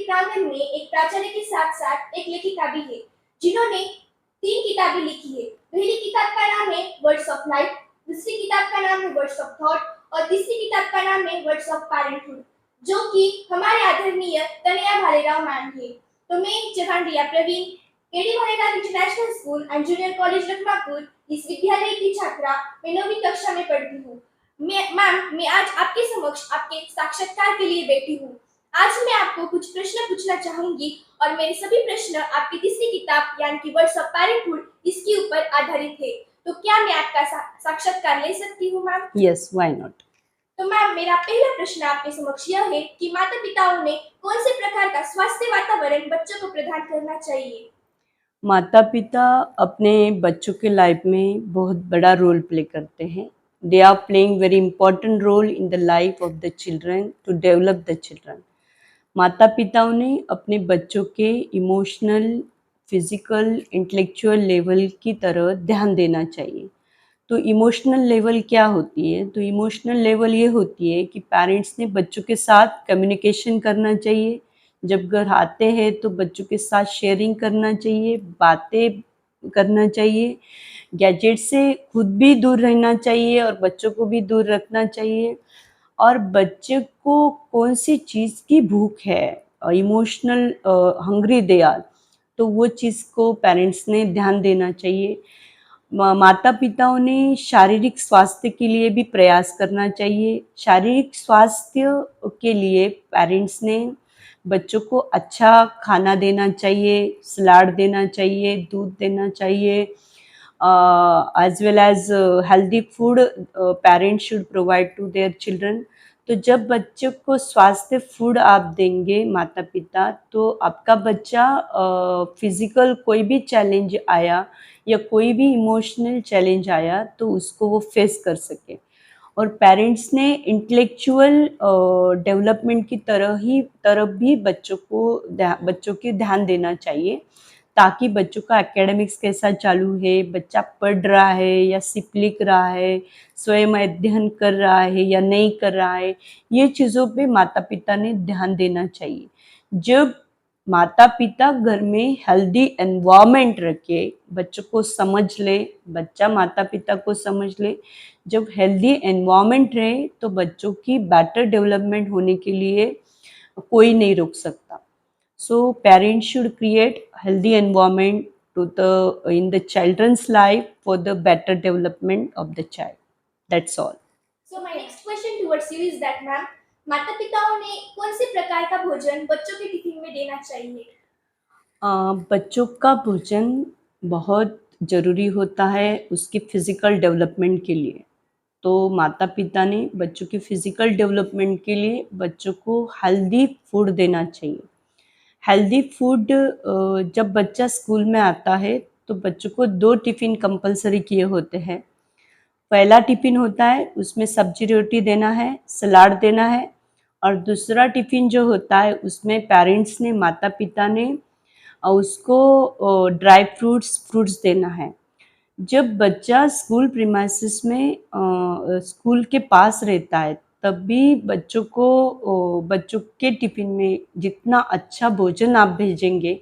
प्रांगण में एक प्राचार्य के साथ साथ एक लेखिका भी है जिन्होंने 3 किताबें लिखी है। पहली किताब का नाम है वर्ड्स ऑफ लाइफ, दूसरी किताब का नाम है वर्ड्स ऑफ थॉट और तीसरी किताब का नाम है वर्ड्स ऑफ पैरेंटहुड, जो कि हमारे आदरणीय तनया भालेराव मैम है। तो मैं जवान Riya Praveen, KD Bhalerao international school and junior college Lakhmapur, इस विद्यालय की छात्रा, मैं 9वीं कक्षा में पढ़ती हूँ। मैं आज आपके समक्ष आपके साक्षात्कार के लिए बैठी हूँ। आज मैं आपको कुछ प्रश्न पूछना चाहूंगी और मेरे सभी प्रश्न आपकी तीसरी किताब यानी कि वर्ड्स ऑफ पैरेंटहुड इसके ऊपर आधारित है। तो क्या मैं आपका साक्षात्कार ले सकती हूँ मैम? Yes, why not? तो मैम, मेरा पहला प्रश्न आपके समक्ष यह है कि माता पिताओं ने कौन से प्रकार का स्वास्थ्य वातावरण बच्चों को प्रदान करना चाहिए? माता पिता अपने बच्चों के लाइफ में बहुत बड़ा रोल प्ले करते हैं. They are playing very important role in the life of the children to develop the children. माता पिताओं ने अपने बच्चों के इमोशनल, फिजिकल, इंटेलेक्चुअल लेवल की तरह ध्यान देना चाहिए. तो इमोशनल लेवल क्या होती है? तो इमोशनल लेवल ये होती है कि पेरेंट्स ने बच्चों के साथ कम्युनिकेशन करना चाहिए. जब घर आते हैं तो बच्चों के साथ शेयरिंग करना चाहिए, बातें करना चाहिए. गैजेट से खुद भी दूर रहना चाहिए और बच्चों को भी दूर रखना चाहिए. और बच्चे को कौन सी चीज़ की भूख है, इमोशनल हंग्री दे आर, तो वो चीज़ को पेरेंट्स ने ध्यान देना चाहिए. माता पिताओं ने शारीरिक स्वास्थ्य के लिए भी प्रयास करना चाहिए. शारीरिक स्वास्थ्य के लिए पेरेंट्स ने बच्चों को अच्छा खाना देना चाहिए, सलाद देना चाहिए, दूध देना चाहिए, as well as healthy food parents should provide to their children. तो जब बच्चों को स्वास्थ्य फूड आप देंगे माता पिता, तो आपका बच्चा फिजिकल कोई भी चैलेंज आया या कोई भी इमोशनल चैलेंज आया तो उसको वो फेस कर सके. और पेरेंट्स ने इंटेलेक्चुअल डेवलपमेंट की तरफ भी बच्चों के ध्यान देना चाहिए, ताकि बच्चों का एकेडमिक्स कैसा चालू है, बच्चा पढ़ रहा है या सिर्फ लिख रहा है, स्वयं अध्ययन कर रहा है या नहीं कर रहा है, ये चीज़ों पे माता पिता ने ध्यान देना चाहिए. जब माता पिता घर में हेल्दी एनवायरनमेंट रखे, बच्चों को समझ ले, बच्चा माता पिता को समझ ले, जब हेल्दी एनवायरनमेंट रहे तो बच्चों की बेटर डेवलपमेंट होने के लिए कोई नहीं रोक सकता. So parents should create healthy environment in the children's life for the better development of the child. That's all. So my next question towards you is that ma'am, माता पिताओं ने कौन से प्रकार का भोजन बच्चों के टिफिन में देना चाहिए? बच्चों का भोजन बहुत ज़रूरी होता है उसकी फिज़िकल डेवलपमेंट के लिए. तो माता पिता ने बच्चों की फ़िज़िकल डेवलपमेंट के लिए बच्चों को हेल्दी फूड देना चाहिए. हेल्दी फूड, जब बच्चा स्कूल में आता है तो बच्चों को 2 टिफ़िन कंपलसरी किए होते हैं. पहला टिफ़िन होता है उसमें सब्जी रोटी देना है, सलाद देना है, और दूसरा टिफ़िन जो होता है उसमें पेरेंट्स ने, माता पिता ने उसको ड्राई फ्रूट्स देना है. जब बच्चा स्कूल प्रीमाइसेस में स्कूल के पास रहता है तब भी बच्चों के टिफ़िन में जितना अच्छा भोजन आप भेजेंगे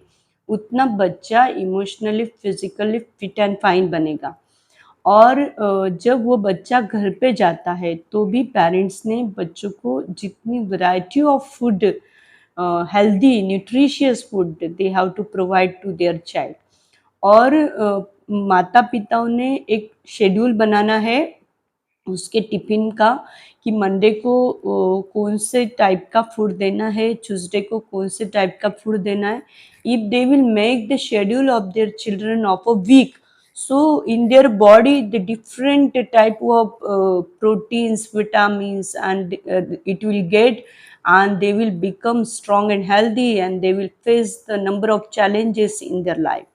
उतना बच्चा emotionally, physically fit and fine बनेगा. और जब वो बच्चा घर पे जाता है तो भी पेरेंट्स ने बच्चों को जितनी variety of food, healthy nutritious food they have to provide to their child. और माता पिताओं ने एक शेड्यूल बनाना है उसके टिफ़िन का कि मंडे को कौन से टाइप का फूड देना है, ट्यूसडे को कौन से टाइप का फूड देना है. If they will make the schedule of their children of a week, so in their body the different type of proteins, vitamins, and it will get, and they will become strong and healthy, and they will face the number of challenges in their life.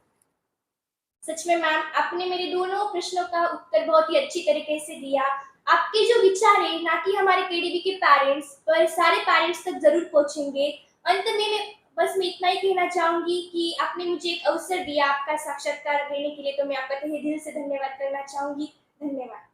सच में ma'am, आपने मेरे दोनों प्रश्नों का उत्तर बहुत ही अच्छी तरीके से दिया. आपके जो विचार है ना कि हमारे केडीबी के पेरेंट्स पर सारे पेरेंट्स तक जरूर पहुंचेंगे. अंत में मैं इतना ही कहना चाहूंगी कि आपने मुझे एक अवसर दिया आपका साक्षात्कार देने के लिए, तो मैं आपका तहे दिल से धन्यवाद करना चाहूंगी. धन्यवाद.